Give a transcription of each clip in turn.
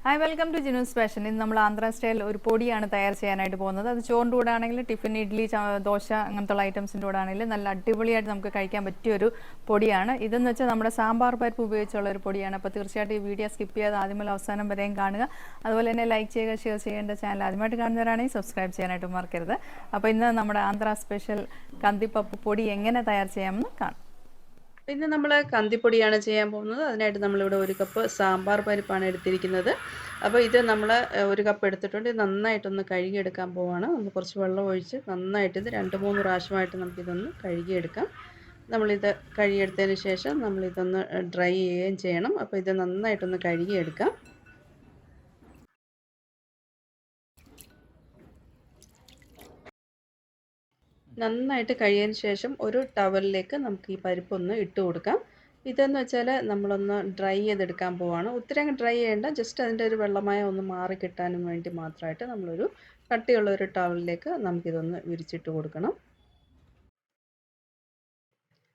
Hi welcome to Jinu's fashion. ഇന്ന് നമ്മൾ Andhra style ഒരു പൊടിയാണ് തയ്യാർ ചെയ്യാനായിട്ട് പോകുന്നത്. അത് ചോറിൻ്റെ കൂടെ ആണെങ്കിൽ ടിഫിൻ, ഇഡ്ഡലി, ദോശ അങ്ങനത്തെ ഐറ്റംസിൻ്റെ കൂടെ ആണെങ്കിൽ നല്ല അടിപൊളിയായിട്ട് നമുക്ക് കഴിക്കാൻ പറ്റിയ ഒരു പൊടിയാണ്. ഇതെന്ന് വെച്ചാൽ നമ്മുടെ സാമ്പാർ പരിപ്പ് ഉപയോഗിച്ചുള്ള ഒരു പൊടിയാണ്. അപ്പോൾ തീർച്ചയായിട്ടും ഈ വീഡിയോ സ്കിപ്പ് ചെയ്യാതെ ആദ്യം മുതൽ അവസാനം വരെയും കാണുക. അതുപോലെ തന്നെ ലൈക്ക് ചെയ്യുക, ഷെയർ ചെയ്യേണ്ട ചാനൽ ആദ്യമായിട്ട് കാണുന്നവരാണെങ്കിൽ സബ്സ്ക്രൈബ് ചെയ്യാനായിട്ട് മറക്കരുത്. അപ്പോൾ ഇന്ന് നമ്മുടെ ആന്ധ്ര സ്പെഷ്യൽ കന്തിപ്പപ്പ് പൊടി എങ്ങനെ തയ്യാർ ചെയ്യാമെന്ന് കാണാം. ഇന്ന് നമ്മൾ കന്തിപ്പൊടിയാണ് ചെയ്യാൻ പോകുന്നത്. അതിനായിട്ട് നമ്മളിവിടെ 1 കപ്പ് സാമ്പാർ പരിപ്പാണ് എടുത്തിരിക്കുന്നത്. അപ്പോൾ ഇത് നമ്മൾ 1 കപ്പ് എടുത്തിട്ടുണ്ട്. ഇത് നന്നായിട്ടൊന്ന് കഴുകിയെടുക്കാൻ പോവുകയാണ്. ഒന്ന് കുറച്ച് വെള്ളം ഒഴിച്ച് നന്നായിട്ട് ഇത് 2-3 പ്രാവശ്യമായിട്ട് നമുക്കിതൊന്ന് കഴുകിയെടുക്കാം. നമ്മളിത് കഴുകിയെടുത്തതിന് ശേഷം നമ്മളിതൊന്ന് ഡ്രൈ ചെയ്യുകയും ചെയ്യണം. അപ്പോൾ ഇത് നന്നായിട്ടൊന്ന് കഴുകിയെടുക്കാം. നന്നായിട്ട് കഴിയതിന് ശേഷം ഒരു ടവലിലേക്ക് നമുക്ക് ഈ പരിപ്പൊന്ന് ഇട്ട് കൊടുക്കാം. ഇതെന്ന് വെച്ചാൽ നമ്മളൊന്ന് ഡ്രൈ ചെയ്തെടുക്കാൻ പോവാണ്. ഒത്തിരി അങ്ങ് ഡ്രൈ ചെയ്യേണ്ട, ജസ്റ്റ് അതിൻ്റെ ഒരു വെള്ളമയം ഒന്ന് മാറി കിട്ടാനും വേണ്ടി മാത്രമായിട്ട് നമ്മളൊരു കട്ടിയുള്ള ഒരു ടവലിലേക്ക് നമുക്കിതൊന്ന് വിരിച്ചിട്ട് കൊടുക്കണം.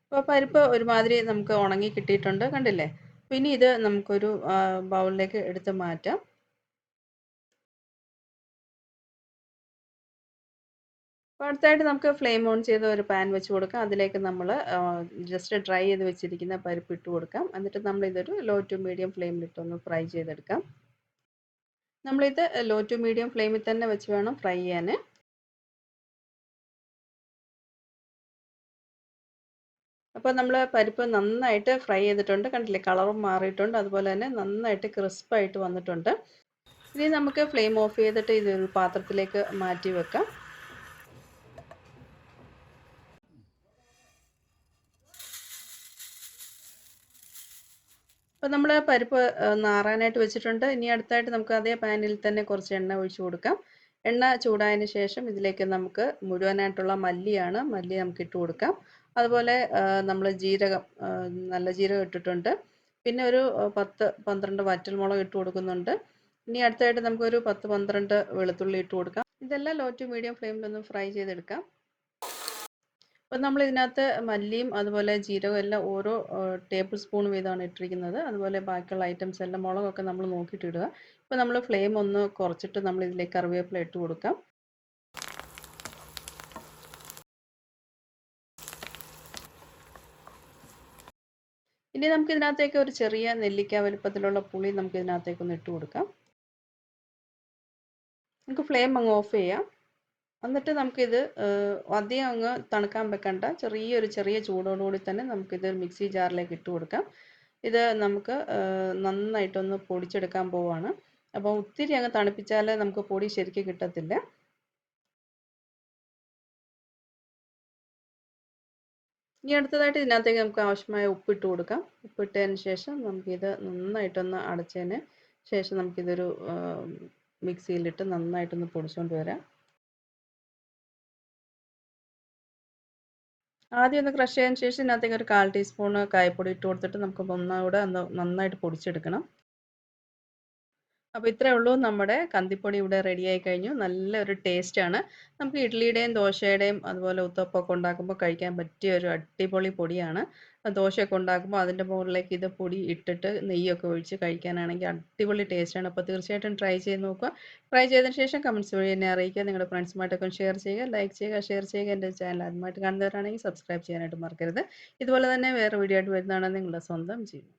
അപ്പോൾ പരിപ്പ് ഒരുമാതിരി നമുക്ക് ഉണങ്ങി കിട്ടിയിട്ടുണ്ട്, കണ്ടില്ലേ? പിന്നെ ഇത് നമുക്കൊരു ബൗളിലേക്ക് എടുത്ത് മാറ്റാം. അപ്പോൾ അടുത്തായിട്ട് നമുക്ക് ഫ്ലെയിം ഓൺ ചെയ്ത് ഒരു പാൻ വെച്ച് കൊടുക്കാം. അതിലേക്ക് നമ്മൾ ജസ്റ്റ് ഡ്രൈ ചെയ്ത് വെച്ചിരിക്കുന്ന പരിപ്പ് ഇട്ട് കൊടുക്കാം. എന്നിട്ട് നമ്മളിതൊരു ലോ ടു മീഡിയം ഫ്ലെയിമിലിട്ടൊന്ന് ഫ്രൈ ചെയ്തെടുക്കാം. നമ്മളിത് ലോ ടു മീഡിയം ഫ്ലെയിമിൽ തന്നെ വെച്ച് വേണം ഫ്രൈ ചെയ്യാൻ. അപ്പോൾ നമ്മൾ പരിപ്പ് നന്നായിട്ട് ഫ്രൈ ചെയ്തിട്ടുണ്ട്, കണ്ടില്ലേ? കളറും മാറിയിട്ടുണ്ട്, അതുപോലെ തന്നെ നന്നായിട്ട് ക്രിസ്പായിട്ട് വന്നിട്ടുണ്ട്. ഇനി നമുക്ക് ഫ്ലെയിം ഓഫ് ചെയ്തിട്ട് ഇതൊരു പാത്രത്തിലേക്ക് മാറ്റി വെക്കാം. അപ്പോൾ നമ്മൾ പരിപ്പ് നാറാനായിട്ട് വെച്ചിട്ടുണ്ട്. ഇനി അടുത്തായിട്ട് നമുക്ക് അതേ പാനിൽ തന്നെ കുറച്ച് എണ്ണ ഒഴിച്ച് കൊടുക്കാം. എണ്ണ ചൂടായതിന് ശേഷം ഇതിലേക്ക് നമുക്ക് മുഴുവനായിട്ടുള്ള മല്ലി നമുക്ക് ഇട്ട് കൊടുക്കാം. അതുപോലെ നമ്മൾ ജീരകം, നല്ല ജീരകം ഇട്ടിട്ടുണ്ട്. പിന്നെ ഒരു 10-12 വറ്റൽമുളക് ഇട്ട് കൊടുക്കുന്നുണ്ട്. ഇനി അടുത്തായിട്ട് നമുക്കൊരു 10-12 വെളുത്തുള്ളി ഇട്ട് കൊടുക്കാം. ഇതെല്ലാം ലോ ടു മീഡിയം ഫ്ലെയിമിലൊന്ന് ഫ്രൈ ചെയ്തെടുക്കാം. അപ്പോൾ നമ്മൾ ഇതിനകത്ത് മല്ലിയും അതുപോലെ ജീരകവും എല്ലാം ഓരോ ടേബിൾ സ്പൂൺ വീതമാണ് ഇട്ടിരിക്കുന്നത്. അതുപോലെ ബാക്കിയുള്ള ഐറ്റംസ് എല്ലാം മുളകൊക്കെ നമ്മൾ നോക്കിയിട്ട് ഇടുക. ഇപ്പോൾ നമ്മൾ ഫ്ലെയിം ഒന്ന് കുറച്ചിട്ട് നമ്മൾ ഇതിലേക്ക് കറിവേപ്പില ഇട്ട് കൊടുക്കാം. ഇനി നമുക്ക് ഇതിനകത്തേക്ക് ഒരു ചെറിയ നെല്ലിക്ക വലുപ്പത്തിലുള്ള പുളി നമുക്ക് ഇതിനകത്തേക്ക് ഒന്ന് ഇട്ട് കൊടുക്കാം. നമുക്ക് ഫ്ലെയിം അങ്ങ് ഓഫ് ചെയ്യാം. എന്നിട്ട് നമുക്കിത് അധികം അങ്ങ് തണുക്കാൻ വെക്കണ്ട, ചെറിയ ചൂടോടുകൂടി തന്നെ നമുക്കിത് മിക്സി ജാറിലേക്ക് ഇട്ട് കൊടുക്കാം. ഇത് നമുക്ക് നന്നായിട്ടൊന്ന് പൊടിച്ചെടുക്കാൻ പോവുകയാണ്. അപ്പോൾ ഒത്തിരി അങ്ങ് തണുപ്പിച്ചാൽ നമുക്ക് പൊടി ശരിക്കും കിട്ടത്തില്ല. ഇനി അടുത്തതായിട്ട് ഇതിനകത്തേക്ക് നമുക്ക് ആവശ്യമായ ഉപ്പിട്ട് കൊടുക്കാം. ഉപ്പിട്ടതിന് ശേഷം നമുക്കിത് നന്നായിട്ടൊന്ന് അടച്ചതിന് ശേഷം നമുക്കിതൊരു മിക്സിയിലിട്ട് നന്നായിട്ടൊന്ന് പൊടിച്ചുകൊണ്ട് വരാം. ആദ്യം ഒന്ന് ക്രഷ് ചെയ്തതിന് ശേഷം ഇതിനകത്തേക്ക് ഒരു 1/4 ടീസ്പൂൺ കായപ്പൊടി ഇട്ട് കൊടുത്തിട്ട് നമുക്ക് ഒന്നുകൂടെ നന്നായിട്ട് പൊടിച്ചെടുക്കണം. അപ്പോൾ ഇത്രയേ ഉള്ളൂ, നമ്മുടെ കന്തിപ്പൊടി ഇവിടെ റെഡിയായി കഴിഞ്ഞു. നല്ലൊരു ടേസ്റ്റാണ്. നമുക്ക് ഇഡ്ഡലിയുടെയും ദോശയുടെയും അതുപോലെ ഉത്തപ്പമൊക്കെ ഉണ്ടാക്കുമ്പോൾ കഴിക്കാൻ പറ്റിയ ഒരു അടിപൊളി പൊടിയാണ്. ദോശയൊക്കെ ഉണ്ടാക്കുമ്പോൾ അതിൻ്റെ മുകളിലേക്ക് ഇത് പൊടി ഇട്ടിട്ട് നെയ്യൊക്കെ ഒഴിച്ച് കഴിക്കാനാണെങ്കിൽ അടിപൊളി ടേസ്റ്റാണ്. അപ്പോൾ തീർച്ചയായിട്ടും ട്രൈ ചെയ്ത് നോക്കുക. ട്രൈ ചെയ്തതിന് ശേഷം കമൻറ്റ്സ് വഴി എന്നെ അറിയിക്കുക. നിങ്ങളുടെ ഫ്രണ്ട്സുമായിട്ടൊക്കെ ഷെയർ ചെയ്യുക, ലൈക്ക് ചെയ്യുക, ഷെയർ ചെയ്യുക. എൻ്റെ ചാനൽ ആദ്യമായിട്ട് കാണുന്നവരാണെങ്കിൽ സബ്സ്ക്രൈബ് ചെയ്യാനായിട്ട് മറക്കരുത്. ഇതുപോലെ തന്നെ വേറെ വീഡിയോ ആയിട്ട് വരുന്നതാണ് നിങ്ങളുടെ സ്വന്തം ജീവൻ.